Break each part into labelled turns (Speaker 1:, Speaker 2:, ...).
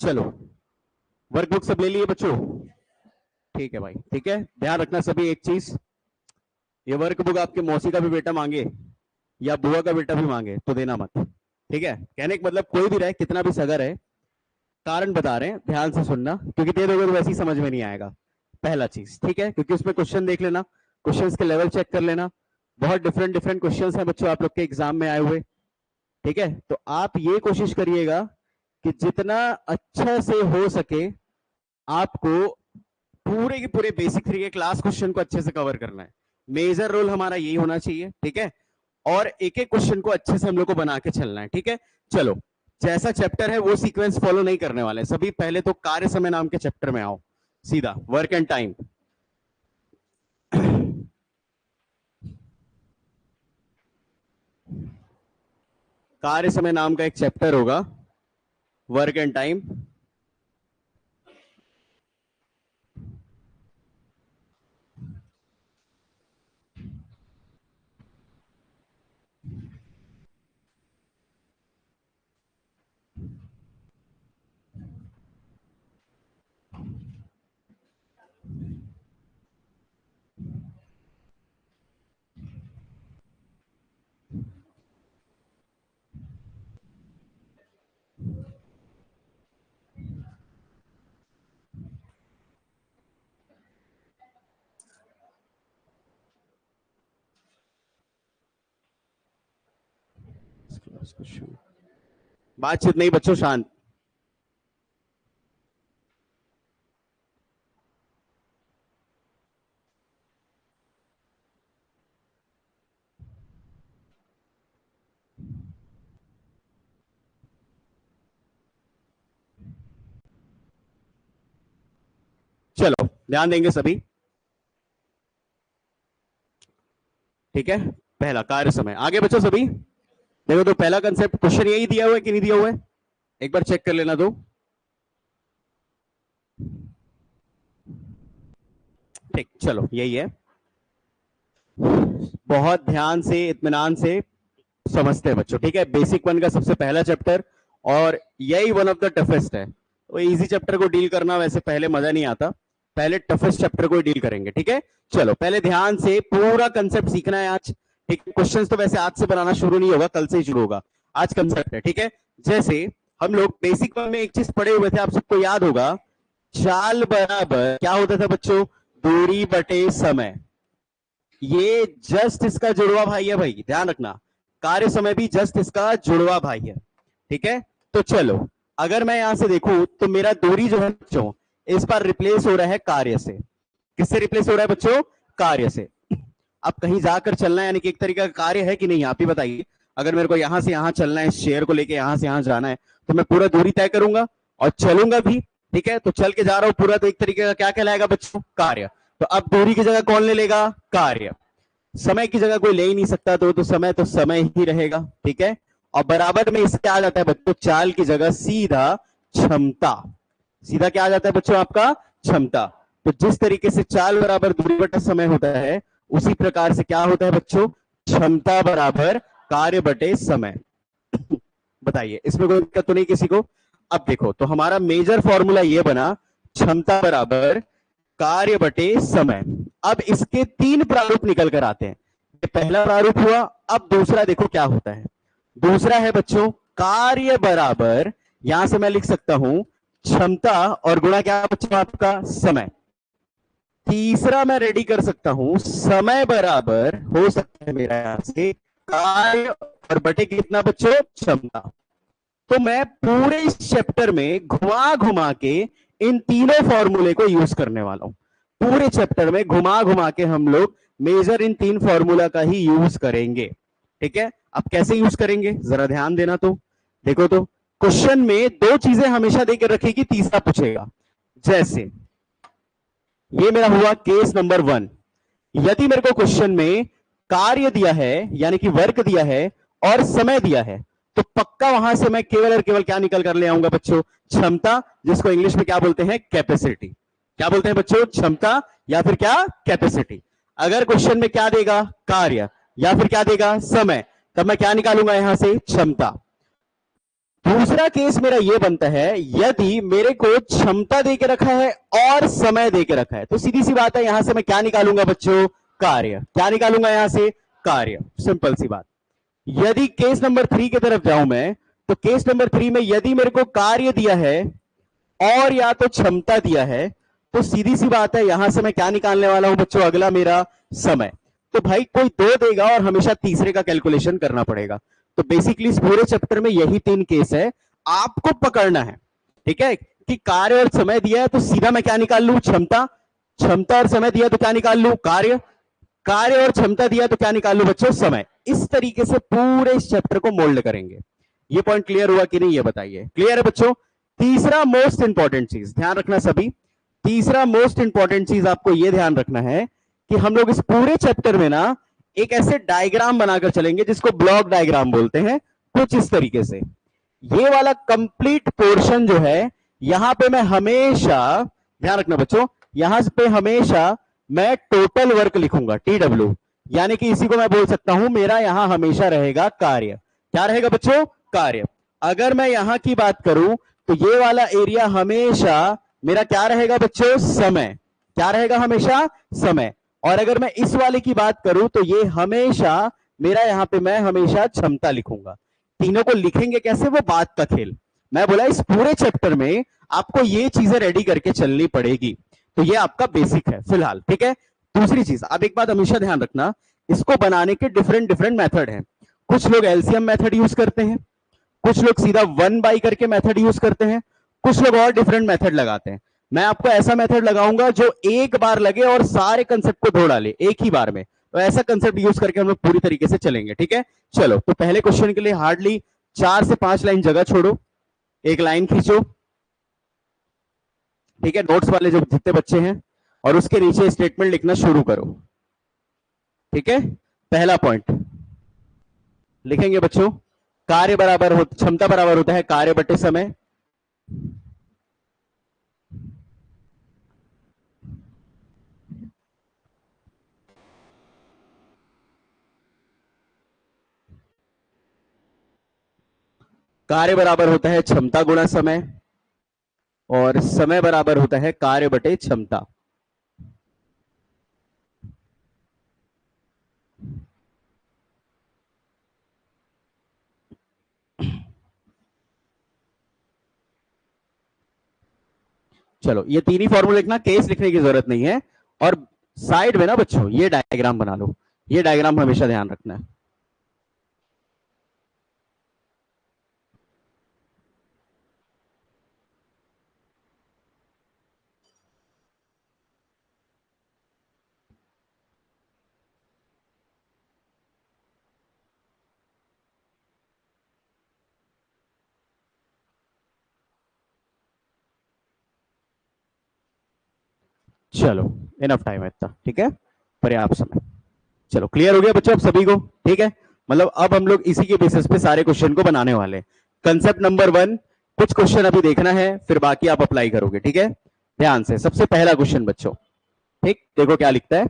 Speaker 1: चलो, वर्कबुक सब ले लिए बच्चों? ठीक है भाई, ठीक है। ध्यान रखना सभी एक चीज, ये वर्कबुक आपके मौसी का भी बेटा मांगे या बुआ का बेटा भी मांगे तो देना मत, ठीक है? कहने का मतलब कोई भी रहे, कितना भी सगर है, कारण बता रहे हैं, ध्यान से सुनना, क्योंकि दे दोगे तो वैसे ही समझ में नहीं आएगा। पहला चीज, ठीक है? क्योंकि उसमें क्वेश्चन देख लेना, क्वेश्चंस के लेवल चेक कर लेना, बहुत डिफरेंट डिफरेंट क्वेश्चंस हैं बच्चों आप लोग के एग्जाम में आए हुए, ठीक है? तो आप ये कोशिश करिएगा कि जितना अच्छा से हो सके आपको पूरे के पूरे बेसिक थ्री के क्लास क्वेश्चन को अच्छे से कवर करना है। मेजर रोल हमारा यही होना चाहिए, ठीक है? और एक एक क्वेश्चन को अच्छे से हम लोग को बना के चलना है, ठीक है? चलो, जैसा चैप्टर है वो सीक्वेंस फॉलो नहीं करने वाले सभी। पहले तो कार्य समय नाम के चैप्टर में आओ, सीधा वर्क एंड टाइम। कार्य समय नाम का एक चैप्टर होगा, वर्क एंड टाइम। बातचीत नहीं बच्चों, शांत। चलो, ध्यान देंगे सभी, ठीक है? पहला कार्य समय, आगे बच्चों सभी देखो। तो पहला कंसेप्ट, क्वेश्चन यही दिया हुआ है कि नहीं दिया हुआ है? एक बार चेक कर लेना। तो ठीक, चलो यही है। बहुत ध्यान से, इत्मीनान से समझते हैं बच्चों, ठीक है? बेसिक वन का सबसे पहला चैप्टर, और यही वन ऑफ द टफेस्ट है। तो इजी चैप्टर को डील करना वैसे पहले मजा नहीं आता, पहले टफेस्ट चैप्टर को डील करेंगे, ठीक है? चलो, पहले ध्यान से पूरा कंसेप्ट सीखना है आज, ठीक है? क्वेश्चंस तो वैसे आज से बनाना शुरू नहीं होगा, कल से ही शुरू होगा। आज कंसेप्ट है, ठीक है? जैसे हम लोग बेसिक वन में एक चीज पढ़े हुए थे, आप सबको याद होगा, चाल बराबर क्या होता था बच्चों? दूरी बटे समय। ये जस्ट इसका जुड़वा भाई है भाई, ध्यान रखना। कार्य समय भी जस्ट इसका जुड़वा भाई है, ठीक है? तो चलो, अगर मैं यहां से देखूं तो मेरा दूरी जो है बच्चों, इस पर रिप्लेस हो रहा है कार्य से। किससे रिप्लेस हो रहा है बच्चों? कार्य से। अब कहीं जाकर चलना है, यानी कि एक तरीका का कार्य है कि नहीं, आप ही बताइए। अगर मेरे को यहां से यहां चलना है, इस शेयर को लेके यहां से यहां जाना है, तो मैं पूरा दूरी तय करूंगा और चलूंगा भी, ठीक है? तो चल के जा रहा हूं पूरा, तो एक तरीके का क्या कहलाएगा बच्चों? कार्य। तो अब दूरी की जगह कौन ले लेगा? कार्य। समय की जगह कोई ले ही नहीं सकता, तो समय ही रहेगा, ठीक है? और बराबर में इससे आ जाता है बच्चों, चाल की जगह सीधा क्षमता। सीधा क्या आ जाता है बच्चों? आपका क्षमता। तो जिस तरीके से चाल बराबर दूरी बटे समय होता है, उसी प्रकार से क्या होता है बच्चों? क्षमता बराबर कार्य बटे समय। बताइए, इसमें कोई दिक्कत तो नहीं किसी को? अब देखो, तो हमारा मेजर फॉर्मूला ये बना, क्षमता बराबर कार्य बटे समय। अब इसके तीन प्रारूप निकल कर आते हैं। ये पहला प्रारूप हुआ। अब दूसरा देखो क्या होता है। दूसरा है बच्चों, कार्य बराबर, यहां से मैं लिख सकता हूं क्षमता और गुणा क्या बच्चों? आपका समय। तीसरा मैं रेडी कर सकता हूं, समय बराबर हो सकता है मेरा यहां से कार्य और बटे कितना बच्चों? क्षमता। तो मैं पूरे इस चैप्टर में घुमा घुमा के इन तीनों फॉर्मूले को यूज करने वाला हूं। पूरे चैप्टर में घुमा घुमा के हम लोग मेजर इन तीन फॉर्मूला का ही यूज करेंगे, ठीक है? अब कैसे यूज करेंगे जरा ध्यान देना। तो देखो, तो क्वेश्चन में दो चीजें हमेशा देकर रखेगी, तीसरा पूछेगा। जैसे ये मेरा हुआ केस नंबर 1। यदि मेरे को क्वेश्चन में कार्य दिया है, यानी कि वर्क दिया है, और समय दिया है, तो पक्का वहां से मैं केवल और केवल क्या निकल कर ले आऊंगा बच्चों? क्षमता, जिसको इंग्लिश में क्या बोलते हैं? कैपेसिटी। क्या बोलते हैं बच्चों? क्षमता या फिर क्या? कैपेसिटी। अगर क्वेश्चन में क्या देगा? कार्य, या फिर क्या देगा? समय, तब मैं क्या निकालूंगा यहां से? क्षमता। दूसरा केस मेरा ये बनता है, यदि मेरे को क्षमता दे के रखा है और समय दे के रखा है, तो सीधी सी बात है, यहां से मैं क्या निकालूंगा बच्चों? कार्य। क्या निकालूंगा यहां से? कार्य। सिंपल सी बात। यदि केस नंबर 3 की तरफ जाऊं मैं, तो केस नंबर 3 में यदि मेरे को कार्य दिया है और या तो क्षमता दिया है, तो सीधी सी बात है, यहां से मैं क्या निकालने वाला हूं बच्चों? अगला मेरा समय। तो भाई कोई दो देगा और हमेशा तीसरे का कैलकुलेशन करना पड़ेगा। तो बेसिकली इस पूरे चैप्टर में यही 3 केस है, आपको पकड़ना है। ठीक है, कि कार्य और समय दिया है तो सीधा मैं क्या निकाल लूं? क्षमता। क्षमता और समय दिया तो क्या निकाल लूं? कार्य। कार्य और क्षमता दिया तो क्या निकाल लूं बच्चों? समय। इस तरीके से पूरे इस चैप्टर को मोल्ड करेंगे। ये पॉइंट क्लियर हुआ कि नहीं, ये बताइए। क्लियर है बच्चों? तीसरा मोस्ट इंपॉर्टेंट चीज ध्यान रखना सभी, तीसरा मोस्ट इंपॉर्टेंट चीज आपको यह ध्यान रखना है कि हम लोग इस पूरे चैप्टर में ना एक ऐसे डायग्राम बनाकर चलेंगे जिसको ब्लॉक डायग्राम बोलते हैं, कुछ इस तरीके से। ये वाला कंप्लीट पोर्शन जो है, यहां पे मैं हमेशा, ध्यान रखना बच्चों, यहां पे हमेशा मैं टोटल वर्क लिखूंगा, TW, यानी कि इसी को मैं बोल सकता हूं मेरा यहां हमेशा रहेगा कार्य। क्या रहेगा बच्चों? कार्य। अगर मैं यहां की बात करूं तो ये वाला एरिया हमेशा मेरा क्या रहेगा बच्चों? समय। क्या रहेगा? हमेशा समय। और अगर मैं इस वाले की बात करूं तो ये हमेशा मेरा, यहां पे मैं हमेशा क्षमता लिखूंगा। तीनों को लिखेंगे कैसे, वो बात का खेल। मैं बोला इस पूरे चैप्टर में आपको ये चीजें रेडी करके चलनी पड़ेगी। तो ये आपका बेसिक है फिलहाल, ठीक है। दूसरी चीज, अब एक बात हमेशा ध्यान रखना, इसको बनाने के डिफरेंट डिफरेंट मेथड हैं। कुछ लोग एलसीएम मेथड यूज करते हैं, कुछ लोग सीधा 1/, करके मेथड यूज करते हैं, कुछ लोग और डिफरेंट मेथड लगाते हैं। मैं आपको ऐसा मेथड लगाऊंगा जो एक बार लगे और सारे कंसेप्ट को धो डाले एक ही बार में। तो ऐसा कंसेप्ट यूज करके हम लोग पूरी तरीके से चलेंगे, ठीक है। चलो, तो पहले क्वेश्चन के लिए हार्डली 4 से 5 लाइन जगह छोड़ो, एक लाइन खींचो, ठीक है, नोट्स वाले जो जितने बच्चे हैं, और उसके नीचे स्टेटमेंट लिखना शुरू करो, ठीक है। पहला पॉइंट लिखेंगे बच्चों, कार्य बराबर हो, क्षमता बराबर होता है कार्य बटे समय। कार्य बराबर होता है क्षमता गुणा समय, और समय बराबर होता है कार्य बटे क्षमता। चलो, ये तीन ही फॉर्मूले लिखना, केस लिखने की जरूरत नहीं है। और साइड में ना बच्चों ये डायग्राम बना लो, ये डायग्राम हमेशा ध्यान रखना है। चलो, इनफ टाइम है इतना, ठीक है, पर्याप्त समय। चलो, क्लियर हो गया बच्चों अब सभी को, ठीक है। मतलब अब हम लोग इसी के बेसिस पे सारे क्वेश्चन को बनाने वाले हैं। कंसेप्ट नंबर 1, कुछ क्वेश्चन अभी देखना है, फिर बाकी आप अप्लाई करोगे, ठीक है। ध्यान से, सबसे पहला क्वेश्चन बच्चों, ठीक, देखो क्या लिखता है।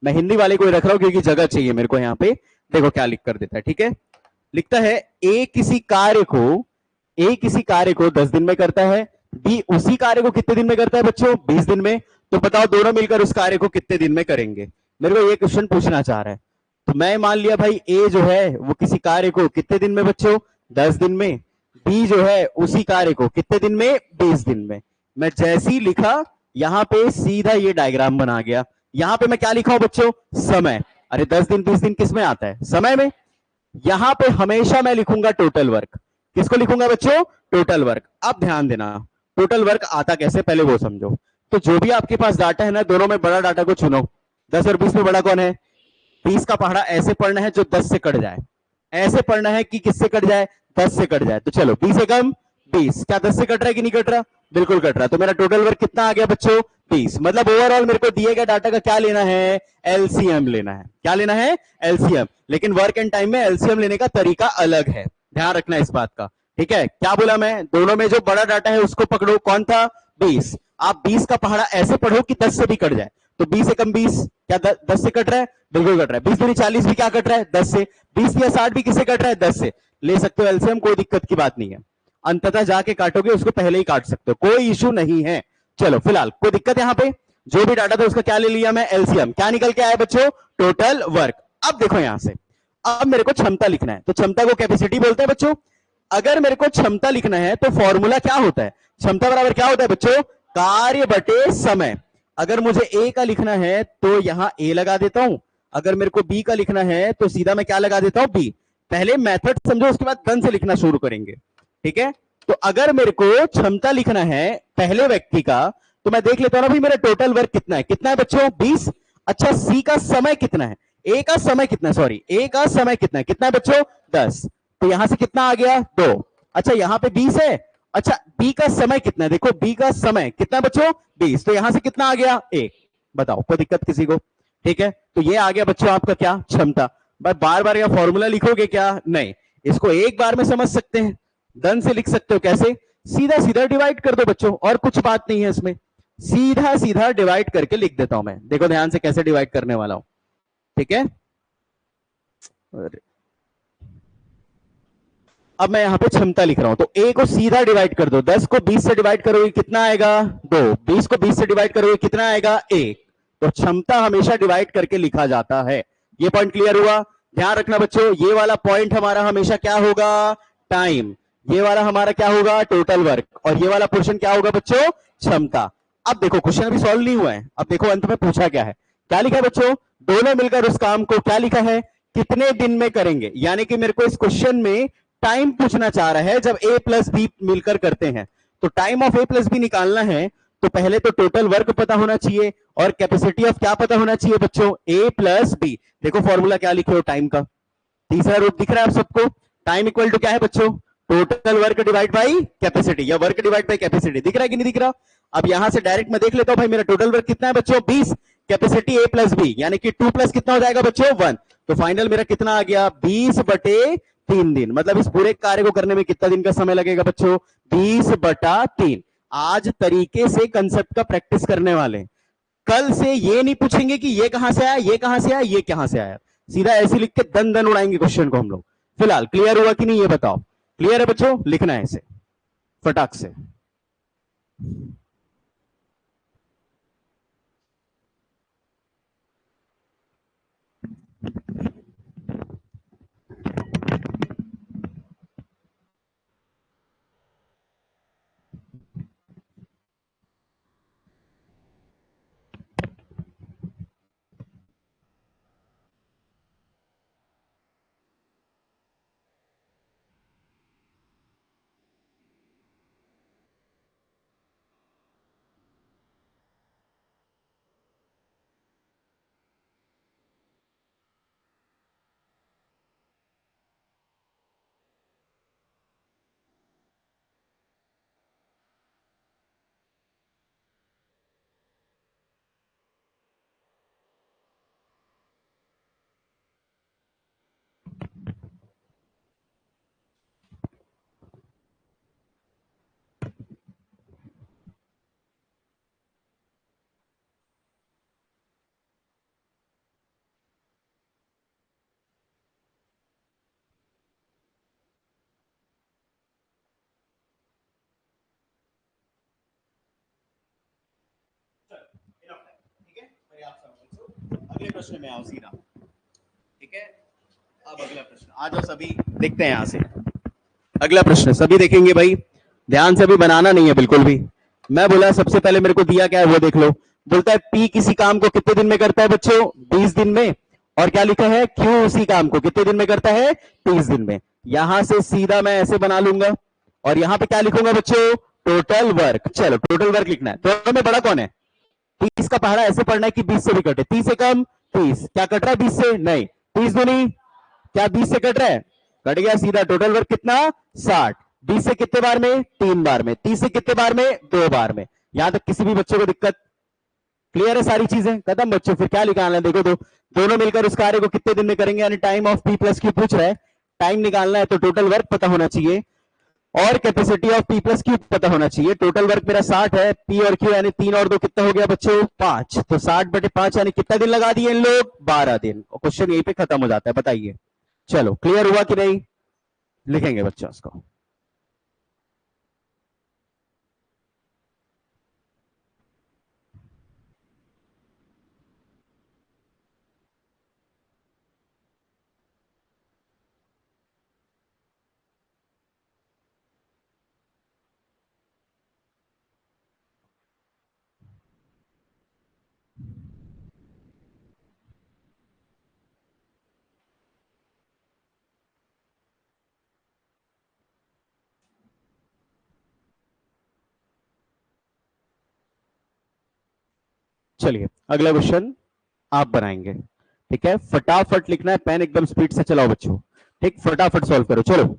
Speaker 1: मैं हिंदी वाले को ही रख रहा हूं क्योंकि जगह चाहिए मेरे को यहाँ पे। देखो क्या लिख कर देता है, ठीक है। लिखता है, ए किसी कार्य को 10 दिन में करता है, बी उसी कार्य को कितने दिन में करता है बच्चों? 20 दिन में। तो बताओ दोनों मिलकर उस कार्य को कितने दिन में करेंगे? मेरे को ये क्वेश्चन पूछना चाह रहा है। तो मैं मान लिया भाई ए जो है वो किसी कार्य को कितने दिन में बच्चों? 10 दिन में। बी जो है उसी कार्य को कितने दिन में? 20 दिन में। मैं जैसे ही लिखा, यहां पे सीधा ये डायग्राम बना गया। यहां पे मैं क्या लिखा हूं बच्चों? समय। अरे 10 दिन 20 दिन किस में आता है? समय में। यहां पे हमेशा मैं लिखूंगा टोटल वर्क। किसको लिखूंगा बच्चों? Total work. अब ध्यान देना, टोटल वर्क आता कैसे पहले वो समझो। तो जो भी आपके पास डाटा है ना, दोनों में बड़ा डाटा को चुनो। 10 और 20 में बड़ा कौन है? 20 का पहाड़ा ऐसे पढ़ना है जो 10 से कट जाए, ऐसे पढ़ना है कि किससे कट जाए? 10 से कट जाए। तो चलो, 20 एकम 20, क्या 10 से कट रहा है कि नहीं कट रहा? बिल्कुल कट रहा है। तो मेरा टोटल वर्क कितना आ गया बच्चों? 30। मतलब ओवरऑल मेरे को दिए गए डाटा का क्या लेना है? एलसीएम लेना है। क्या लेना है? एलसीएम। लेकिन वर्क एंड टाइम में एलसीएम लेने का तरीका अलग है, ध्यान रखना इस बात का, ठीक है। क्या बोला मैं? दोनों में जो बड़ा डाटा है उसको पकड़ो। कौन था? 20। आप 20 का पहाड़ा ऐसे पढ़ो कि 10 से भी कट जाए। तो 20 एकम 20, क्या 10 से कट रहा है? बिल्कुल कट रहा है। 20 दूनी 40 भी क्या कट रहा है? 10 से। 20 या 60 भी किससे कट रहा है? 10 से। ले सकते हो एलसीएम, कोई दिक्कत की बात नहीं है। अंततः जाके काटोगे उसको पहले ही काट सकते हो, कोई इशू नहीं है। चलो फिलहाल कोई दिक्कत यहां पे, जो भी डाटा था उसका क्या ले लिया मैं, एलसीएम। क्या निकल के आया बच्चों, टोटल वर्क। अब देखो यहां से, अब मेरे को क्षमता लिखना है, तो क्षमता को कैपेसिटी बोलते हैं बच्चों। अगर मेरे को क्षमता लिखना है तो फॉर्मूला क्या होता है, क्षमता बराबर क्या होता है बच्चों, कार्य बटे समय। अगर मुझे ए का लिखना है तो यहां ए लगा देता हूं, अगर मेरे को बी का लिखना है तो सीधा मैं क्या लगा देता हूं, बी। पहले मेथड समझो, उसके बाद गन से लिखना शुरू करेंगे, ठीक है। तो अगर मेरे को क्षमता लिखना है पहले व्यक्ति का, तो मैं देख लेता हूं ना भाई मेरा टोटल वर्क कितना है, कितना है बच्चों 20। अच्छा सी का समय कितना है, ए का समय कितना है, सॉरी ए का समय कितना है, कितना है बच्चों 10। तो यहां से कितना आ गया 2। अच्छा यहां पे 20 है। अच्छा बी का समय कितना है, देखो बी का समय कितना है बच्चों 20, तो यहां से कितना आ गया 1। बताओ कोई दिक्कत किसी को, ठीक है। तो ये आ गया बच्चों आपका क्या, क्षमता। बार बार यह फॉर्मूला लिखोगे क्या, नहीं, इसको एक बार में समझ सकते हैं, धन से लिख सकते हो। कैसे, सीधा सीधा डिवाइड कर दो बच्चों, और कुछ बात नहीं है इसमें, सीधा सीधा डिवाइड करके लिख देता हूं मैं। देखो ध्यान से कैसे डिवाइड करने वाला हूं, ठीक है। अब मैं यहां पे क्षमता लिख रहा हूं, तो ए को सीधा डिवाइड कर दो, 10 को 20 से डिवाइड करोगे कितना आएगा 2, 20 को 20 से डिवाइड करोगे कितना आएगा 1। तो क्षमता हमेशा डिवाइड करके लिखा जाता है। ये पॉइंट क्लियर हुआ, ध्यान रखना बच्चों। ये वाला पॉइंट हमारा हमेशा क्या होगा, टाइम। ये वाला हमारा क्या होगा, टोटल वर्क। और ये वाला पोर्शन क्या होगा बच्चों, क्षमता। अब देखो क्वेश्चन अभी सॉल्व नहीं हुआ है, अब देखो अंत में पूछा क्या है, क्या लिखा है बच्चों, दोनों मिलकर उस काम को क्या लिखा है, कितने दिन में करेंगे। यानी कि मेरे को इस क्वेश्चन में टाइम पूछना चाह रहा है जब ए प्लस बी मिलकर करते हैं। तो time of A plus B निकालना है, तो पहले तो टोटल वर्क पता होना चाहिए और कैपेसिटी ऑफ क्या पता होना चाहिए बच्चों, ए प्लस बी। देखो फॉर्मूला क्या लिखे हो टाइम का, तीसरा रूप दिख रहा है आप सबको, टाइम इक्वल टू क्या है बच्चों, total work divide by capacity, या वर्क डिवाइड बाई कैपेसिटी। दिख रहा है कि नहीं दिख रहा। अब यहां से डायरेक्ट मैं देख लेता हूं भाई मेरा टोटल वर्क कितना है बच्चों 20, कैपेसिटी ए प्लस बी, यानी कि 2 प्लस कितना हो जाएगा बच्चों 1। तो फाइनल मेरा कितना आ गया 20/3 दिन। मतलब इस पूरे कार्य को करने में कितना दिन का समय लगेगा बच्चों, 20/3। आज तरीके से कंसेप्ट का प्रैक्टिस करने वाले, कल से ये नहीं पूछेंगे कि ये कहां से आया, ये कहां से आया, ये कहां से आया, सीधा ऐसे लिख के दन दन उड़ाएंगे क्वेश्चन को हम लोग। फिलहाल क्लियर हुआ कि नहीं ये बताओ, क्लियर है बच्चों, लिखना है इसे फटाक से। अगले प्रश्न में आओ सीधा, ठीक है। अब अगला प्रश्न आ जाओ सभी, देखते हैं यहां से अगला प्रश्न, सभी देखेंगे भाई, ध्यान से, अभी बनाना नहीं है बिल्कुल भी। मैं बोला सबसे पहले मेरे को दिया क्या है वो देख लो, बोलता है पी किसी काम को कितने दिन में करता है बच्चों 20 दिन में, और क्या लिखा है क्यू उसी काम को कितने दिन में करता है 30 दिन में। यहां से सीधा मैं ऐसे बना लूंगा, और यहां पे क्या लिखूंगा बच्चों, टोटल वर्क। चलो टोटल वर्क लिखना है, दोनों में बड़ा कौन है, 30 का पहाड़ा ऐसे पढ़ना है कि 20 से भी कटे, 30 से कम 30, क्या कट रहा है 20 से, नहीं, 30 दूनी क्या 20 से कट रहा है, कट गया सीधा। टोटल वर्क कितना 60, 20 से कितने बार में 3 बार में, 30 से कितने बार में 2 बार में। यहां तक किसी भी बच्चों को दिक्कत, क्लियर है सारी चीजें, खत्म बच्चों। फिर क्या निकालना है, देखो दोनों मिलकर उस कार्य को कितने दिन में करेंगे, यानी time of P plus Q पूछ रहा है, टाइम निकालना है तो टोटल वर्क पता होना चाहिए और capacity of P plus Q पता होना चाहिए। टोटल वर्क मेरा 60 है, पी और क्यू यानी 3 और 2 कितना हो गया बच्चों 5, तो 60/5 यानी कितना दिन लगा दिए इन लोग 12 दिन। और क्वेश्चन यहीं पे खत्म हो जाता है, बताइए। चलो क्लियर हुआ कि नहीं, लिखेंगे बच्चों उसको। चलिए अगला क्वेश्चन आप बनाएंगे, ठीक है। फटाफट लिखना है, पेन एकदम स्पीड से चलाओ बच्चों, ठीक, फटाफट सॉल्व करो, चलो।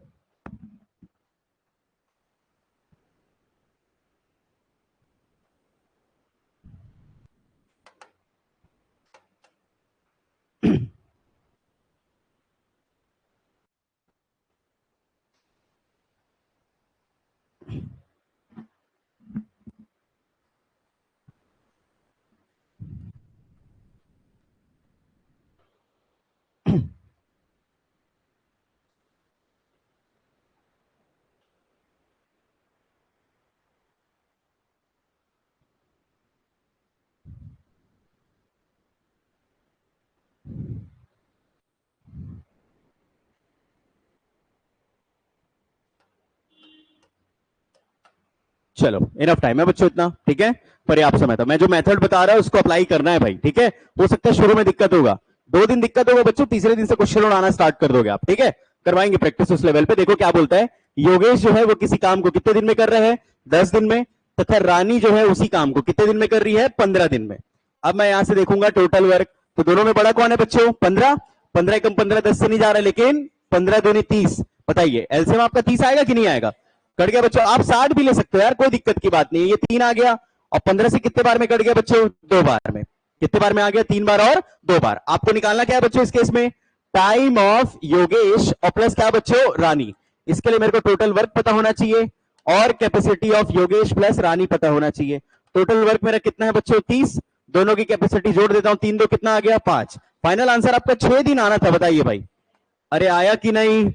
Speaker 1: चलो इनफ टाइम है बच्चों, इतना ठीक है, पर्याप्त समय था। मैं जो मेथड बता रहा हूं उसको अप्लाई करना है भाई, ठीक है। हो सकता है शुरू में दिक्कत होगा, 2 दिन दिक्कत होगा बच्चों, तीसरे दिन से क्वेश्चन उड़ाना स्टार्ट कर दोगे आप, ठीक है। करवाएंगे प्रैक्टिस उस लेवल पे। देखो क्या बोलता है, योगेश जो है वो किसी काम को कितने दिन में कर रहे हैं, 10 दिन में, तथा रानी जो है उसी काम को कितने दिन में कर रही है, 15 दिन में। अब मैं यहां से देखूंगा टोटल वर्क, तो दोनों में बड़ा कौन है बच्चों, 15, 15 एकम 15 10 से नहीं जा रहा, लेकिन 15 दूनी 30, बताइए एलसीएम आपका 30 आएगा कि नहीं आएगा, कट गया बच्चों। आप 60 भी ले सकते हो यार, कोई दिक्कत की बात नहीं है। ये 3 आ गया, और 15 से कितने बार में कट गया बच्चों, 2 बार में। कितने बार में आ गया, 3 बार और 2 बार। आपको निकालना क्या है बच्चों इस केस में, टाइम ऑफ योगेश और प्लस क्या बच्चों, रानी। इसके लिए मेरे को टोटल वर्क पता होना चाहिए और कैपेसिटी ऑफ योगेश प्लस रानी पता होना चाहिए। टोटल वर्क मेरा कितना है बच्चों, 30, दोनों की कैपेसिटी जोड़ देता हूं, 3 2 कितना आ गया, 5। फाइनल आंसर आपका 6 दिन आना था, बताइए भाई। अरे आया कि नहीं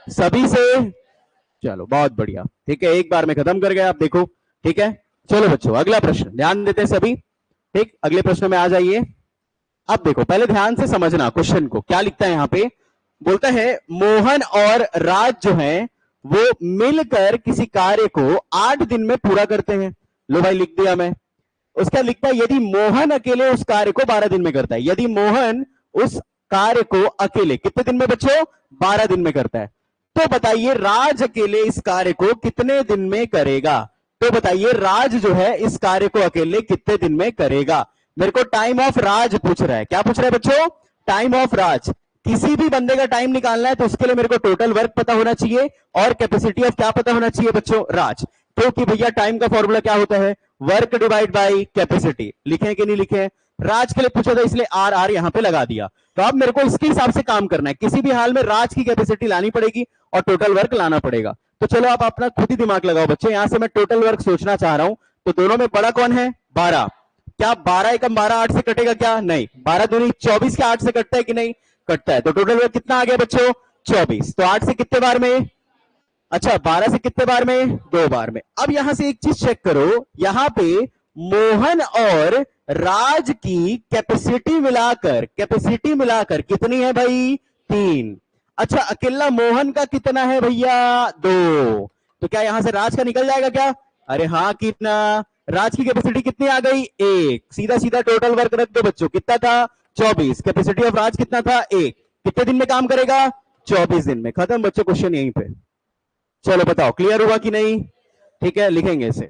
Speaker 1: सभी से, चलो बहुत बढ़िया, ठीक है, एक बार में खत्म कर गए आप, देखो, ठीक है। चलो बच्चों अगला प्रश्न ध्यान देते हैं सभी, ठीक, अगले प्रश्न में आ जाइए। अब देखो पहले ध्यान से समझना क्वेश्चन को, क्या लिखता है यहां पे, बोलता है मोहन और राज जो है वो मिलकर किसी कार्य को 8 दिन में पूरा करते हैं। लो भाई लिख दिया मैं। उसका लिखता है यदि मोहन अकेले उस कार्य को 12 दिन में करता है, यदि मोहन उस कार्य को अकेले कितने दिन में बच्चों, 12 दिन में करता है, तो बताइए राज अकेले इस कार्य को कितने दिन में करेगा। तो बताइए राज जो है इस कार्य को अकेले कितने दिन में करेगा। मेरे को टाइम ऑफ राज पूछ रहा है, क्या पूछ रहा है बच्चों, टाइम ऑफ राज। किसी भी बंदे का टाइम निकालना है तो उसके लिए मेरे को टोटल वर्क पता होना चाहिए और कैपेसिटी ऑफ क्या पता होना चाहिए बच्चों, राज। क्योंकि भैया टाइम का फॉर्मूला क्या होता है, वर्क डिवाइड बाय कैपेसिटी। लिखे कि नहीं लिखे, राज के लिए पूछा था इसलिए आर आर यहां पे लगा दिया। तो अब मेरे को इसके हिसाब से काम करना है, किसी भी हाल में राज की कैपेसिटी लानी पड़ेगी और टोटल वर्क लाना पड़ेगा। तो चलो आप अपना खुद ही दिमाग लगाओ बच्चे, यहां से मैं टोटल वर्क सोचना चाह रहा हूं। तो दोनों में बड़ा कौन है, 12। क्या 12 एकम 12 8 से कटेगा क्या, नहीं। 12 दूनी 24 के 8 से कटता है कि नहीं, कटता है। तो टोटल वर्क कितना आ गया बच्चों, 24। तो 8 से कितने बार में, अच्छा 12 से कितने बार में, 2 बार में। अब यहां से एक चीज चेक करो, यहां पे मोहन और राज की कैपेसिटी मिलाकर कितनी है भाई, 3। अच्छा अकेला मोहन का कितना है भैया, 2। तो क्या यहां से राज का निकल जाएगा क्या, अरे हाँ कितना, राज की कैपेसिटी कितनी आ गई, 1। सीधा सीधा टोटल वर्क रख दो बच्चों, कितना था, 24। कैपेसिटी ऑफ राज कितना था, 1। कितने दिन में काम करेगा, 24 दिन में। खत्म बच्चों क्वेश्चन यहीं पे। चलो बताओ क्लियर हुआ कि नहीं, ठीक है, लिखेंगे इसे।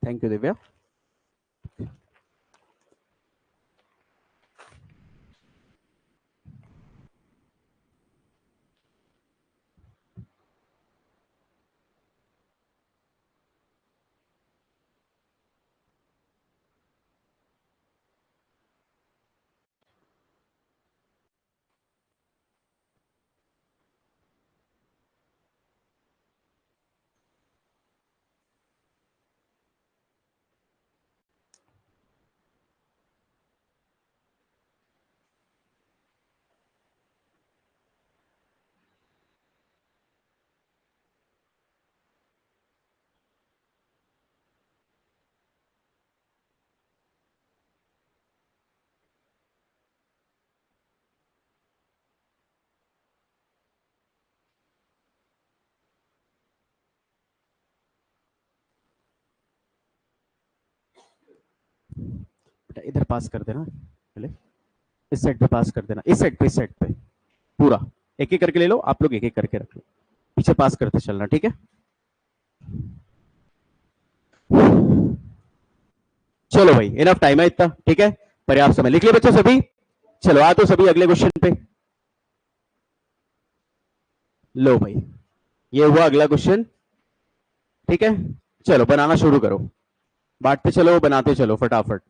Speaker 1: Thank you Divya. इधर पास कर देना पहले, इस साइड पे पास कर देना, इस साइड पे, इस साइड पे पूरा एक एक करके ले लो, आप लोग एक एक करके रख लो, पीछे पास करते चलना, ठीक है। चलो भाई इनफ टाइम है इतना, ठीक है, पर्याप्त समय। लिख लिया बच्चों सभी? चलो आ तो सभी अगले क्वेश्चन पे। लो भाई ये हुआ अगला क्वेश्चन, ठीक है। चलो बनाना शुरू करो, बांटते चलो बनाते चलो फटाफट।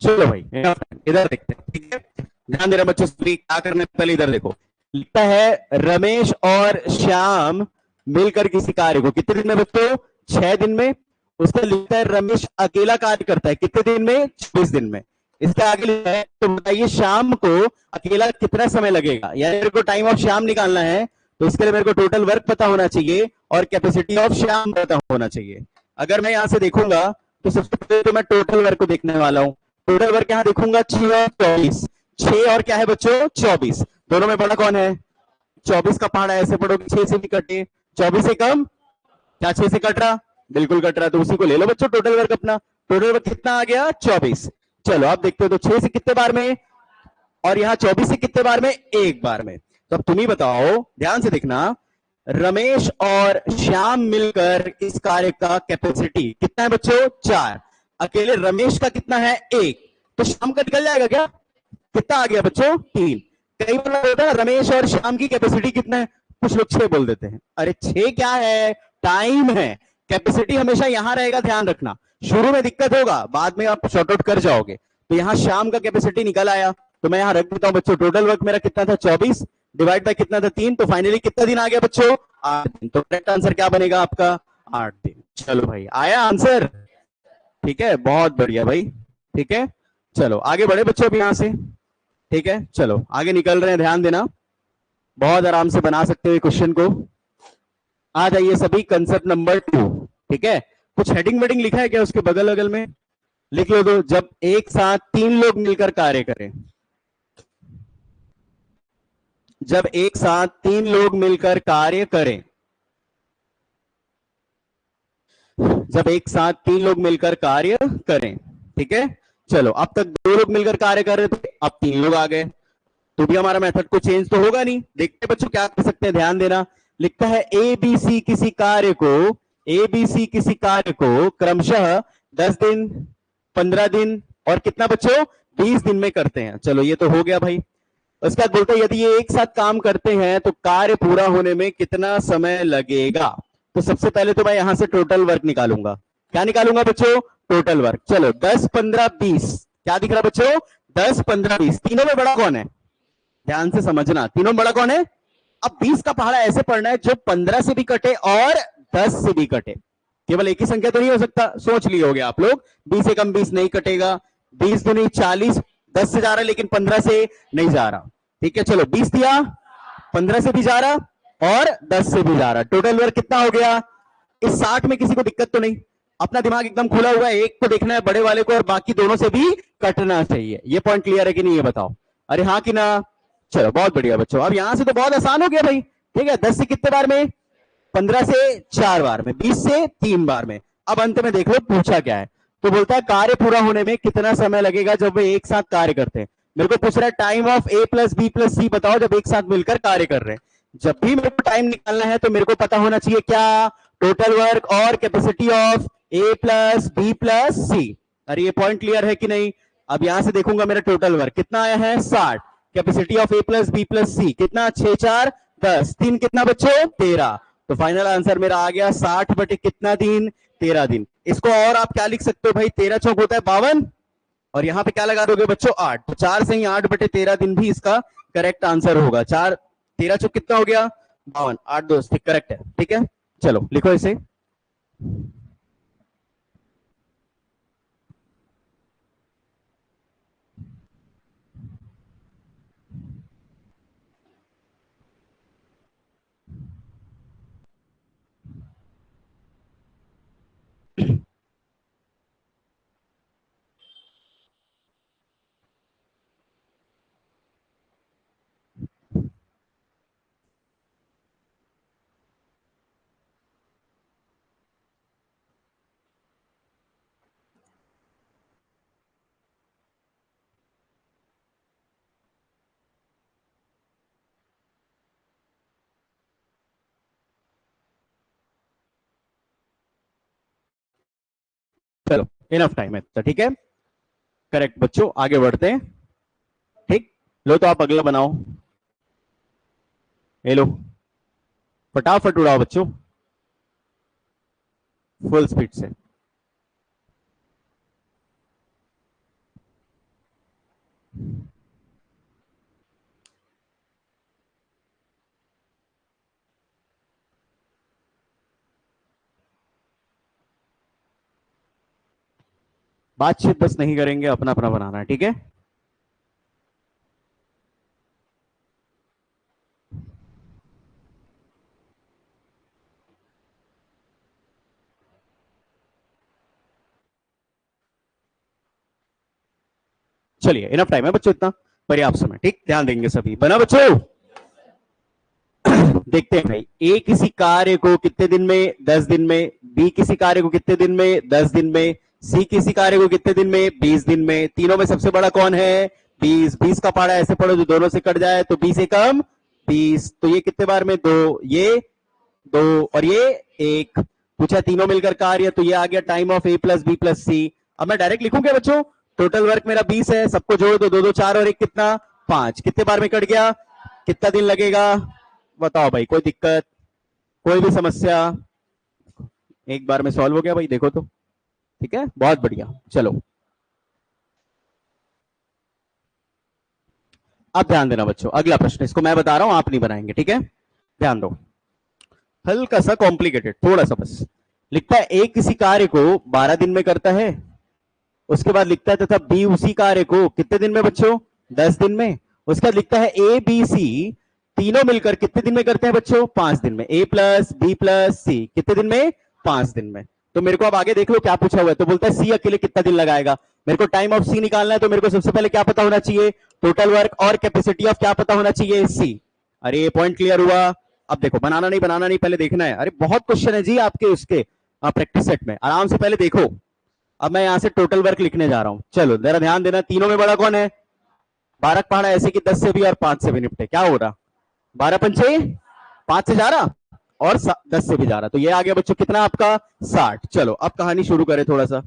Speaker 1: चलो भाई इधर देखते हैं, ठीक है। ध्यान देना बच्चों, सभी क्या करना है पहले इधर देखो। लिखता है रमेश और श्याम मिलकर किसी कार्य को कितने दिन में बच्चों? 6 दिन में। उसका लिखता है रमेश अकेला कार्य करता है कितने दिन में? 24 दिन में। इसके आगे लिखा है तो बताइए शाम को अकेला कितना समय लगेगा, यानी मेरे को टाइम ऑफ श्याम निकालना है, तो इसके लिए मेरे को टोटल वर्क पता होना चाहिए और कैपेसिटी ऑफ श्याम पता होना चाहिए। अगर मैं यहां से देखूंगा तो सबसे पहले तो मैं टोटल वर्क को देखने वाला हूं। टोटल वर्क यहां देखूंगा 6 और 24। 6 और क्या है बच्चों? 24। दोनों में बड़ा कौन है? 24 का पहाड़ा ऐसे पढ़ोगे 6 से भी कटे, 24 से कम क्या 6 से कट रहा? बिल्कुल कट रहा, तो उसी को ले लो बच्चों टोटल वर्क अपना। टोटल वर्क कितना आ गया? 24। चलो आप देखते हो तो 6 से कितने बार में, और यहां 24 से कितने बार में? एक बार में। तो अब तुम ही बताओ, ध्यान से देखना, रमेश और श्याम मिलकर इस कार्य का कैपेसिटी कितना है बच्चों? 4। अकेले रमेश का कितना है? 1। तो श्याम का निकल जाएगा क्या? कितना आ गया बच्चों? 3। कई बार होता है रमेश और श्याम की कैपेसिटी कितना है, कुछ लोग 6 बोल देते हैं। अरे 6 क्या है? टाइम है। कैपेसिटी हमेशा यहां रहेगा, ध्यान रखना। शुरू में दिक्कत होगा, बाद में आप शॉर्ट आउट कर जाओगे। तो यहां शाम का कैपेसिटी निकल आया, तो मैं यहां रख देता हूं बच्चों। टोटल वर्क मेरा कितना था? 24 डिवाइड बाय कितना था? 3। तो फाइनली कितना दिन आ गया बच्चों? 8 दिन। तो करेक्ट आंसर क्या बनेगा आपका? 8 दिन। चलो भाई आया आंसर, ठीक है, बहुत बढ़िया भाई, ठीक है। चलो आगे बढ़े बच्चों अब यहां से, ठीक है। चलो आगे निकल रहे हैं, ध्यान देना, बहुत आराम से बना सकते हो क्वेश्चन को। आ जाइए सभी, कंसेप्ट नंबर 2, ठीक है। कुछ हेडिंग वेडिंग लिखा है क्या उसके बगल बगल में? लिख लो। तो जब एक साथ 3 लोग मिलकर कार्य करें, जब एक साथ 3 लोग मिलकर कार्य करें, जब एक साथ 3 लोग मिलकर कार्य करें, ठीक है। चलो अब तक 2 लोग मिलकर कार्य कर रहे थे, अब 3 लोग आ गए, तो भी हमारा मेथड को चेंज तो होगा नहीं। देखते बच्चों क्या कर सकते हैं, ध्यान देना। लिखता है ए बी सी किसी कार्य को, ए बी सी किसी कार्य को क्रमशः 10 दिन, 15 दिन और कितना बच्चों? 20 दिन में करते हैं। चलो ये तो हो गया भाई। उसके बाद बोलते हैं यदि ये एक साथ काम करते हैं तो कार्य पूरा होने में कितना समय लगेगा। तो सबसे पहले तो मैं यहां से टोटल वर्क निकालूंगा। क्या निकालूंगा बच्चों? Total work. चलो 10, 15, 20, क्या दिख रहा बच्चों? 10, 15, 20। तीनों में बड़ा कौन है? ध्यान से समझना, तीनों में बड़ा कौन है? अब 20 का पहाड़ा ऐसे पढ़ना है जो 15 से भी कटे और 10 से भी कटे। केवल एक ही संख्या तो नहीं हो सकता, सोच लिए होगे आप लोग। 20 से कम 20 नहीं कटेगा, 20 दूनी 40, 10 से जा रहा है लेकिन 15 से नहीं जा रहा, ठीक है। चलो 20 दिया, 15 से भी जा रहा और 10 से भी जा रहा, टोटल वर्क कितना हो गया? इस 60 में किसी को दिक्कत तो नहीं? अपना दिमाग एकदम खुला हुआ है, एक को देखना है बड़े वाले को और बाकी दोनों से भी कटना चाहिए। ये पॉइंट क्लियर है कि नहीं, ये बताओ। अरे हाँ कि ना? चलो बहुत बढ़िया बच्चों, अब यहां से तो बहुत आसान हो गया भाई, ठीक है। 10 से कितने बार में? 15 से 4 बार में, 20 से 3 बार में। अब अंत में देख लो पूछा क्या है, तो बोलता है कार्य पूरा होने में कितना समय लगेगा जब वे एक साथ कार्य करते हैं। मेरे को पूछ रहा है time of A plus B plus C बताओ जब एक साथ मिलकर कार्य कर रहे हैं। जब भी मेरे को टाइम निकालना है तो मेरे को पता होना चाहिए क्या? टोटल वर्क और capacity of A plus B plus C. अरे ये पॉइंट क्लियर है कि नहीं? अब यहां से देखूंगा मेरा टोटल वर्क कितना आया है 60। Capacity of A plus B plus C कितना 6 4 10 3 कितना बच्चों 13। तो फाइनल आंसर मेरा आ गया 60 बटे कितना दिन 13 दिन। इसको और आप क्या लिख सकते हो भाई 13 चौक होता है 52 और यहाँ पे क्या लगा दोगे बच्चों 8। तो 4 से ही 8 बटे 13 दिन भी इसका करेक्ट आंसर होगा। 4 13 चौक कितना हो गया 52 8 2 ठीक करेक्ट है। ठीक है चलो लिखो इसे। चलो इनफ टाइम है तो ठीक है करेक्ट बच्चों आगे बढ़ते हैं। ठीक लो तो आप अगला बनाओ। ये लो फटाफट उड़ाओ बच्चों फुल स्पीड से। बातचीत बस नहीं करेंगे अपना अपना बनाना है ठीक है। चलिए इनफ टाइम है बच्चों इतना पर्याप्त समय ठीक ध्यान देंगे सभी बना बच्चों। देखते हैं भाई ए किसी कार्य को कितने दिन में 10 दिन में बी किसी कार्य को कितने दिन में 10 दिन में सी किसी कार्य को कितने दिन में 20 दिन में तीनों में सबसे बड़ा कौन है 20 20 का पहाड़ा ऐसे पढ़ो जो दोनों से कट जाए तो 20 एकम 20 तो ये कितने बार में दो ये दो और ये एक पूछा तीनों मिलकर कार्य तो ये आ गया time of A plus B plus C. अब मैं डायरेक्ट लिखूं क्या बच्चों टोटल वर्क मेरा 20 है सबको जोड़ दो दो दो चार और एक कितना 5 कितने बार में कट गया कितना दिन लगेगा बताओ भाई कोई दिक्कत कोई भी समस्या एक बार में सॉल्व हो गया भाई देखो तो ठीक है बहुत बढ़िया। चलो अब ध्यान देना बच्चों अगला प्रश्न इसको मैं बता रहा हूं आप नहीं बनाएंगे ठीक है ध्यान दो। हल्का सा कॉम्प्लिकेटेड थोड़ा सा बस लिखता है ए किसी कार्य को 12 दिन में करता है उसके बाद लिखता है तथा बी उसी कार्य को कितने दिन में बच्चों 10 दिन में उसके बाद लिखता है ए बी सी तीनों मिलकर कितने दिन में करते हैं बच्चों 5 दिन में ए प्लस बी प्लस सी कितने दिन में 5 दिन में। तो मेरे को अब आगे देख लो क्या पूछा हुआ है तो बोलता है सी अकेले कितना दिन लगाएगा मेरे को टाइम ऑफ सी निकालना है तो मेरे को सबसे पहले क्या पता होना चाहिए टोटल वर्क और कैपेसिटी ऑफ क्या पता होना चाहिए सी। अरे ये पॉइंट क्लियर हुआ। अब देखो बनाना नहीं पहले देखना है अरे बहुत क्वेश्चन है जी आपके उसके प्रैक्टिस सेट में आराम से पहले देखो। अब मैं यहां से टोटल वर्क लिखने जा रहा हूं चलो जरा ध्यान देना तीनों में बड़ा कौन है 12 पहाड़ा ऐसे कि 10 से भी और 5 से भी निपटे क्या हो रहा 12 पंचे 5 से जा रहा और 10 से भी जा रहा तो ये आ गया बच्चों कितना आपका 60। चलो अब कहानी शुरू करें थोड़ा सा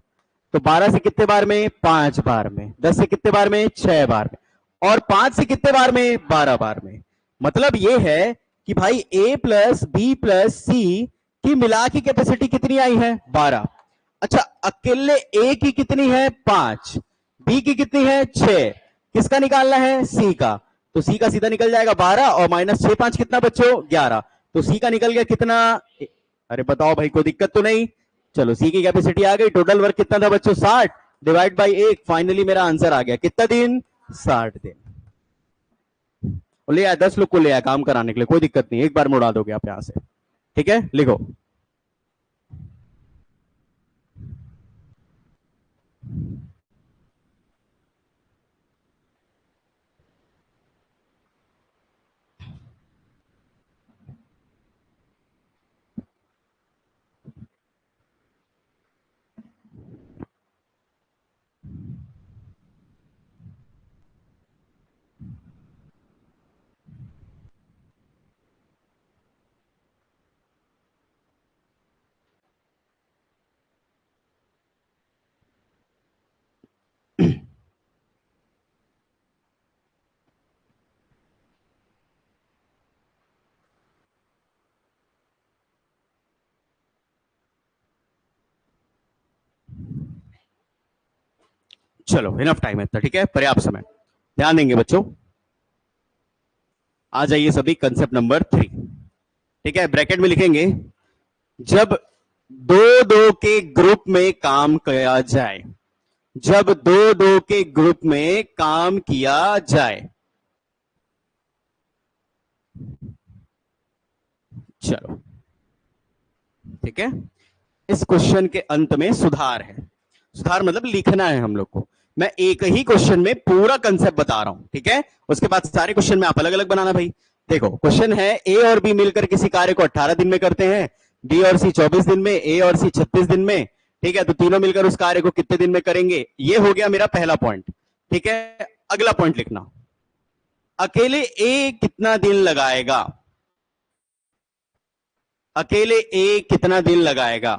Speaker 1: तो 12 से कितने बार में 5 बार में 10 से कितने बार में 6 बार में और 5 से कितने बार में 12 बार में। मतलब ये है कि भाई ए प्लस बी प्लस सी की मिला की कैपेसिटी कितनी आई है 12। अच्छा अकेले ए की कितनी है 5 बी की कितनी है 6 किसका निकालना है सी का तो सी का सीधा निकल जाएगा 12 और माइनस 6 5 कितना बच्चों 11 तो सी का निकल गया कितना। अरे बताओ भाई कोई दिक्कत तो नहीं। चलो सी की कैपेसिटी आ गई टोटल वर्क कितना था बच्चों 60 डिवाइड बाई 1 फाइनली मेरा आंसर आ गया कितना दिन 60 दिन। ले आया 10 लोग को ले आया काम कराने के लिए कोई दिक्कत नहीं एक बार में उड़ा दोगे आप यहां से ठीक है लिखो। चलो इनफ टाइम है, ठीक है, पर्याप्त समय, ध्यान देंगे बच्चों। आ जाइए सभी, कंसेप्ट नंबर 3, ठीक है, ब्रैकेट में लिखेंगे जब दो दो के ग्रुप में काम किया जाए, जब दो दो के ग्रुप में काम किया जाए। चलो ठीक है, इस क्वेश्चन के अंत में सुधार है, सुधार मतलब लिखना है हम लोग को। मैं एक ही क्वेश्चन में पूरा कंसेप्ट बता रहा हूं, ठीक है, उसके बाद सारे क्वेश्चन में आप अलग अलग बनाना भाई। देखो क्वेश्चन है, ए और बी मिलकर किसी कार्य को 18 दिन में करते हैं, बी और सी 24 दिन में, ए और सी 36 दिन में, ठीक है, तो तीनों मिलकर उस कार्य को कितने दिन में करेंगे। ये हो गया मेरा पहला पॉइंट, ठीक है। अगला पॉइंट लिखना, अकेले ए कितना दिन लगाएगा, अकेले ए कितना दिन लगाएगा।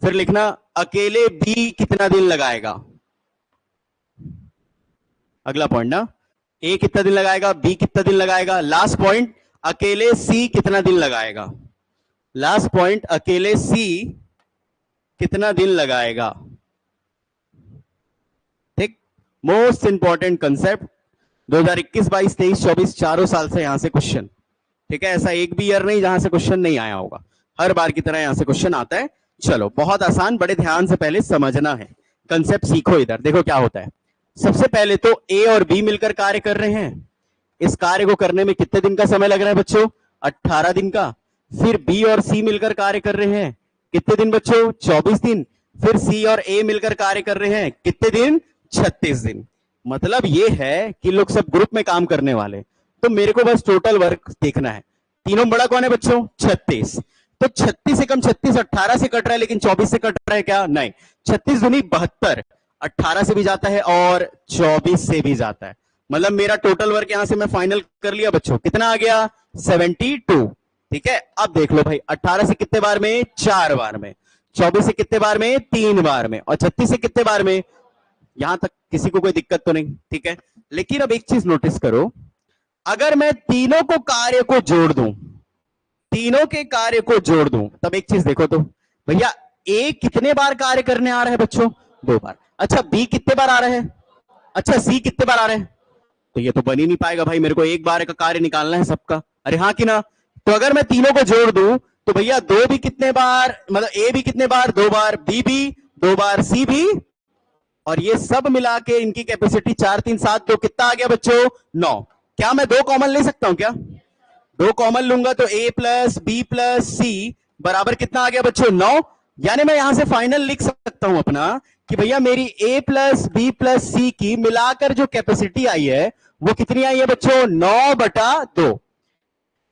Speaker 1: फिर लिखना अकेले बी कितना दिन लगाएगा। अगला पॉइंट ना, ए कितना दिन लगाएगा, बी कितना दिन लगाएगा। लास्ट पॉइंट, अकेले सी कितना दिन लगाएगा। लास्ट पॉइंट, अकेले सी कितना दिन लगाएगा। ठीक, मोस्ट इंपॉर्टेंट कंसेप्ट 2021, 22, 23, 24 चारों साल से यहां से क्वेश्चन, ठीक है। ऐसा एक भी ईयर नहीं जहां से क्वेश्चन नहीं आया होगा, हर बार की तरह यहां से क्वेश्चन आता है। चलो बहुत आसान, बड़े ध्यान से पहले समझना है, कंसेप्ट सीखो। इधर देखो क्या होता है, सबसे पहले तो ए और बी मिलकर कार्य कर रहे हैं, इस कार्य को करने में कितने दिन का समय लग रहा है बच्चों, 18 दिन का। फिर बी और सी मिलकर कार्य कर रहे हैं, कितने दिन बच्चों, 24 दिन। फिर सी और ए मिलकर कार्य कर रहे हैं, कितने दिन, 36 दिन। मतलब ये है कि लोग सब ग्रुप में काम करने वाले, तो मेरे को बस टोटल वर्क देखना है। तीनों बड़ा कौन है बच्चों, 36। तो 36 से कम 36 18 से कट रहा है, लेकिन 24 से कट रहा है क्या, नहीं। 36 दूनी 72, 18 से भी जाता है और 24 से भी जाता है। मतलब मेरा टोटल वर्क यहां से मैं फाइनल कर लिया बच्चों, कितना आ गया, 72। ठीक है, अब देख लो भाई, 18 से कितने बार में, 4 बार में। 24 से कितने बार में, 3 बार में। और 36 से कितने बार में। यहां तक किसी को कोई दिक्कत तो नहीं, ठीक है। लेकिन अब एक चीज नोटिस करो, अगर मैं तीनों को कार्य को जोड़ दूं, तीनों के कार्य को जोड़ दूं, तब एक चीज देखो तो भैया, ए कितने बार कार्य करने आ रहा है बच्चों, 2 बार। अच्छा बी कितने बार आ रहा है, अच्छा सी कितने बार आ रहे हैं। तो ये तो बन ही नहीं पाएगा भाई, मेरे को एक बार का कार्य निकालना है सबका, अरे हाँ कि ना। तो अगर मैं तीनों को जोड़ दूं तो भैया 2 भी कितने बार, मतलब ए भी कितने बार, 2 बार, बी भी 2 बार, सी भी, और ये सब मिला के इनकी कैपेसिटी 4 3 7 2 कितना आ गया बच्चों, 9। क्या मैं 2 कॉमन ले सकता हूं क्या, 2 कॉमन लूंगा तो ए प्लस बी प्लस सी बराबर कितना आ गया बच्चों, 9। यानी मैं यहां से फाइनल लिख सकता हूं अपना कि भैया मेरी ए प्लस बी प्लस सी की मिलाकर जो कैपेसिटी आई है वो कितनी आई है बच्चों, 9/2।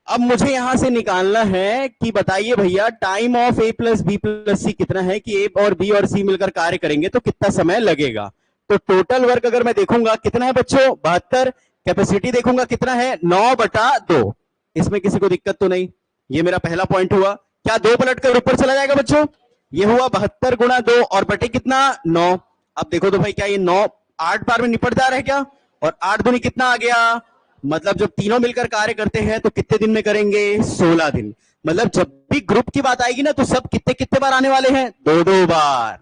Speaker 1: अब मुझे यहां से निकालना है कि बताइए भैया time of A plus B plus C कितना है, कि ए और बी और सी मिलकर कार्य करेंगे तो कितना समय लगेगा। तो टोटल वर्क अगर मैं देखूंगा कितना है बच्चों, 72। कैपेसिटी देखूंगा कितना है, 9/2। इसमें किसी को दिक्कत तो नहीं। ये मेरा पहला पॉइंट हुआ। क्या 2 पलट कर ऊपर चला जाएगा बच्चों, ये हुआ 72 गुणा 2 और बटे कितना, 9। अब देखो तो भाई क्या ये 9 8 बार में निपट जा रहा है क्या, और 8 दूनी कितना आ गया, मतलब जब तीनों मिलकर कार्य करते हैं तो कितने दिन में करेंगे, 16 दिन। मतलब जब भी ग्रुप की बात आएगी ना तो सब कितने कितने बार आने वाले हैं, 2-2 बार।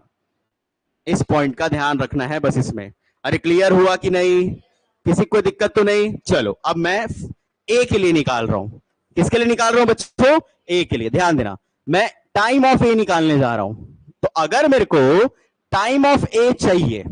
Speaker 1: इस पॉइंट का ध्यान रखना है बस इसमें। अरे क्लियर हुआ कि नहीं, किसी को दिक्कत तो नहीं। चलो अब मैं ए के लिए निकाल रहा हूं, किसके लिए निकाल रहा हूं बच्चों, ए के लिए। ध्यान देना, मैं टाइम ऑफ ए निकालने जा रहा हूं। तो अगर मेरे को टाइम ऑफ ए चाहिए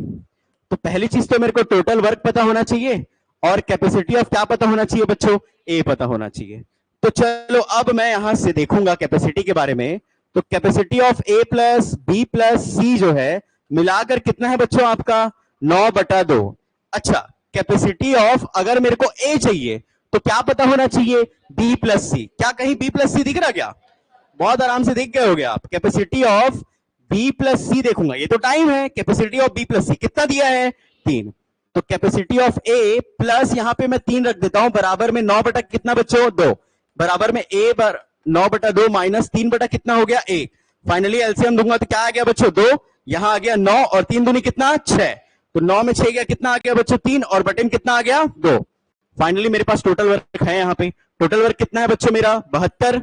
Speaker 1: तो पहली चीज तो मेरे को टोटल वर्क पता होना चाहिए, और कैपेसिटी ऑफ क्या पता होना चाहिए बच्चों, ए पता होना चाहिए। तो चलो अब मैं यहां से देखूंगा कैपेसिटी के बारे में। तो capacity of A plus B plus C जो है मिलाकर कितना है बच्चों आपका, 9/2। अच्छा कैपेसिटी ऑफ, अगर मेरे को ए चाहिए तो क्या पता होना चाहिए, बी प्लस सी। क्या कहीं बी प्लस सी दिख रहा क्या, बहुत आराम से दिख गए होगे आप। कैपेसिटी ऑफ बी प्लस सी देखूंगा, ये तो टाइम है। Capacity of B plus C कितना दिया है, 3। तो कैपेसिटी ऑफ ए प्लस यहां पे मैं 3 रख देता हूं, बराबर में 9 बटा कितना बच्चों, 2। बराबर में ए 9/2 माइनस 3 बटा कितना हो गया, 1। फाइनली एलसीएम दूंगा तो क्या आ गया बच्चों, 2। यहां आ गया 9 और 3 दूनी कितना, 6। तो 9 में 6 गया, कितना आ गया बच्चों 3, और बटे में कितना आ गया 2। फाइनली मेरे पास टोटल वर्क है, यहाँ पे टोटल वर्क कितना है बच्चों मेरा 72।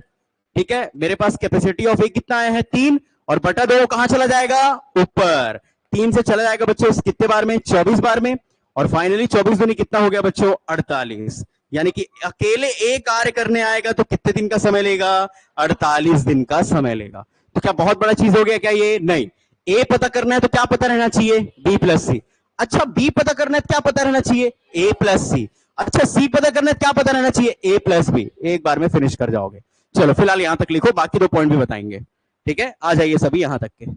Speaker 1: ठीक है, मेरे पास कैपेसिटी ऑफ ए कितना आया है 3, और बटा 2 कहां चला जाएगा ऊपर, 3 से चला जाएगा बच्चों कितने बार में 24 बार में, और फाइनली 24 दूनी कितना हो गया बच्चों 48। यानी कि अकेले ए कार्य करने आएगा तो कितने दिन का समय लेगा 48 दिन का समय लेगा। तो क्या बहुत बड़ा चीज हो गया क्या ये, नहीं। ए पता करना है तो क्या पता रहना चाहिए बी प्लस सी। अच्छा बी पता करना है तो क्या पता रहना चाहिए ए प्लस सी। अच्छा सी पता करना है क्या पता रहना चाहिए ए प्लस बी। एक बार में फिनिश कर जाओगे। चलो फिलहाल यहां तक लिखो, बाकी 2 पॉइंट भी बताएंगे। ठीक है, आ जाइए सभी यहां तक के।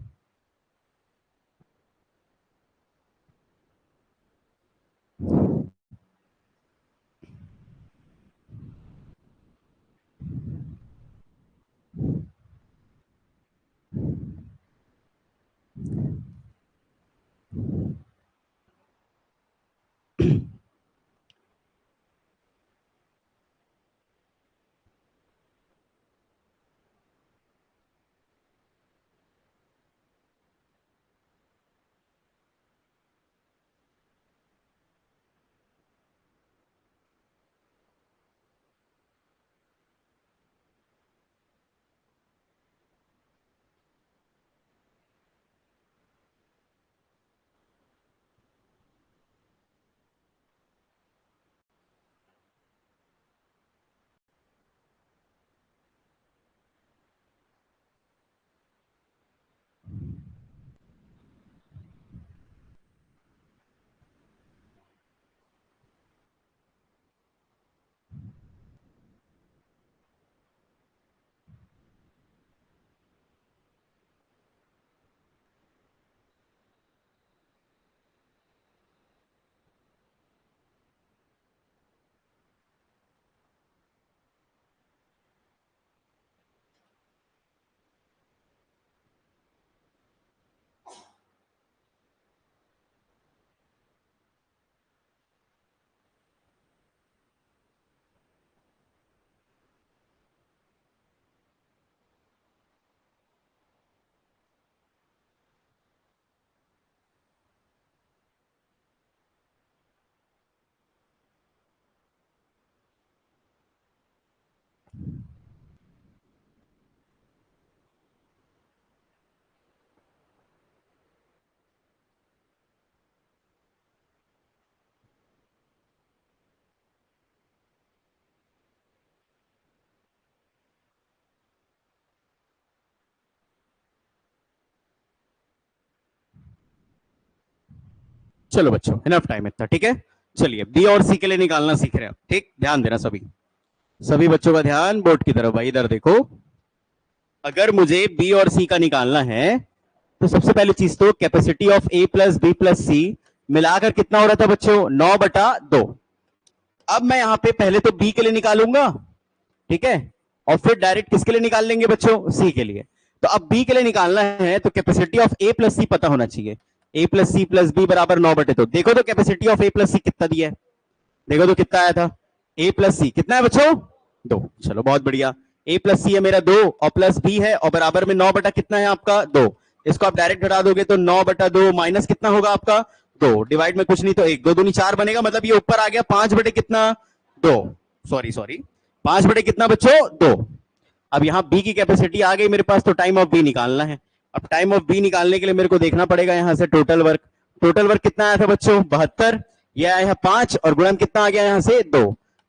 Speaker 1: चलो बच्चों इनफ टाइम इतना, ठीक है। चलिए बी और सी के लिए निकालना सीख रहे हैं, ठीक, ध्यान देना सभी। सभी बच्चों का ध्यान बोर्ड की तरफ भाई, इधर देखो। अगर मुझे बी और सी का निकालना है तो सबसे पहली चीज तो capacity of A plus B plus C मिलाकर कितना हो रहा था बच्चों 9/2। अब मैं यहां पे पहले तो बी के लिए निकालूंगा, ठीक है, और फिर डायरेक्ट किसके लिए निकाल लेंगे बच्चों सी के लिए। तो अब बी के लिए निकालना है तो कैपेसिटी ऑफ ए प्लस सी पता होना चाहिए। ए प्लस सी प्लस बी बराबर 9/2। देखो तो capacity of A plus C कितना दिया है, देखो तो कितना आया था। ए प्लस सी कितना है बच्चों 2। चलो बहुत बढ़िया, ए प्लस सी है मेरा 2 और प्लस बी है, और बराबर में 9 बटा कितना है आपका 2। इसको आप डायरेक्ट घटा दोगे तो 9/2 माइनस कितना होगा आपका 2, डिवाइड में कुछ नहीं तो 1, 2 दूनी 4 बनेगा, मतलब ये ऊपर आ गया 5 बटे कितना 2, सॉरी सॉरी 5 बटे कितना बच्चों 2। अब यहाँ बी की कैपेसिटी आ गई मेरे पास, तो टाइम ऑफ बी निकालना है। अब टाइम ऑफ बी निकालने के लिए मेरे को देखना पड़ेगा यहाँ से टोटल वर्क। टोटल वर्क कितना आया था बच्चों 72, ये आया है 5, और गुणन कितना आ गया यहाँ से 2।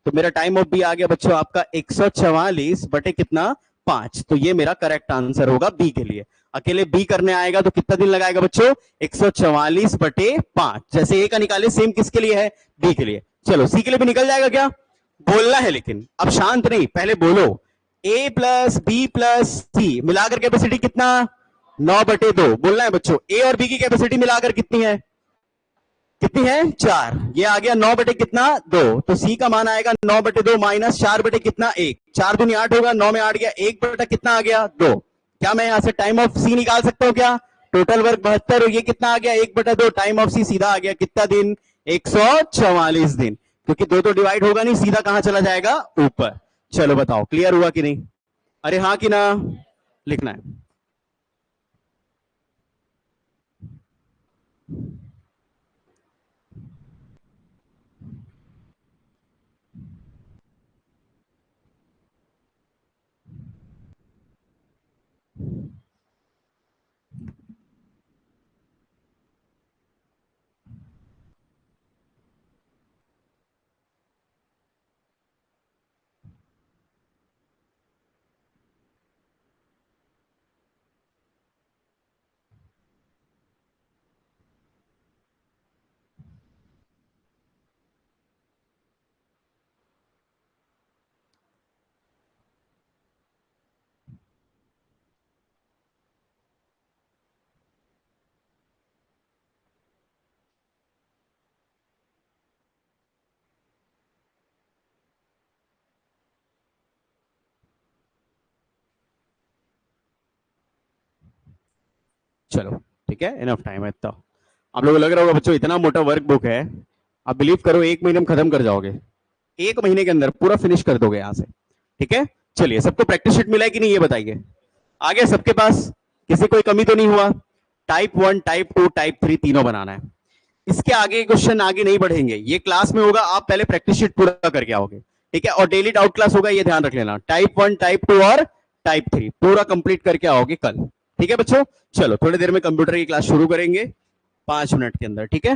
Speaker 1: तो मेरा टाइम ऑफ बी आ गया बच्चों आपका 144 बटे कितना 5। तो ये मेरा करेक्ट आंसर होगा बी के लिए। अकेले बी करने आएगा तो कितना दिन लगाएगा बच्चों 144 बटे 5। जैसे ए का निकाले सेम किसके लिए है बी के लिए। चलो सी के लिए भी निकल जाएगा क्या, बोलना है लेकिन अब शांत नहीं, पहले बोलो। ए प्लस बी प्लस सी मिलाकर कैपेसिटी कितना 9/2 बोलना है बच्चों। ए और बी की कैपेसिटी मिलाकर कितनी है, कितनी है 4। ये आ गया 9 बटे कितना 2। तो सी का मान आएगा 9/2 माइनस 4 बटे कितना 1। 4 दूनी 8 होगा, 9 में 8 गया, 1 बटा कितना आ गया 2। क्या मैं यहां से टाइम ऑफ सी निकाल सकता हूं क्या, टोटल वर्क 72 और ये कितना आ गया 1/2, टाइम ऑफ सी सीधा आ गया कितना दिन 144 दिन, क्योंकि 2 तो डिवाइड होगा नहीं, सीधा कहां चला जाएगा ऊपर। चलो बताओ क्लियर हुआ कि नहीं, अरे हाँ कि ना लिखना है। चलो ठीक है, इनफ टाइम है इतना। आप लोगों को लग रहा होगा बच्चों इतना मोटा वर्क बुक है, आप बिलीव करो 1 महीने में खत्म कर जाओगे, 1 महीने के अंदर पूरा फिनिश कर दोगे यहां से। ठीक है, चलिए सबको प्रैक्टिस शीट मिला है कि नहीं ये बताइए, आ गया सबके पास, किसी कोई कमी तो नहीं हुआ? टाइप 1, टाइप 2, टाइप 3 तीनों बनाना है। इसके आगे क्वेश्चन आगे नहीं बढ़ेंगे, ये क्लास में होगा, आप पहले प्रैक्टिस शीट पूरा करके आओगे। ठीक है, और डेली डाउट क्लास होगा, ये ध्यान रख लेना, टाइप 1, टाइप 2 और टाइप 3 पूरा कंप्लीट करके आओगे कल। ठीक है बच्चों, चलो थोड़ी देर में कंप्यूटर की क्लास शुरू करेंगे, 5 मिनट के अंदर। ठीक है।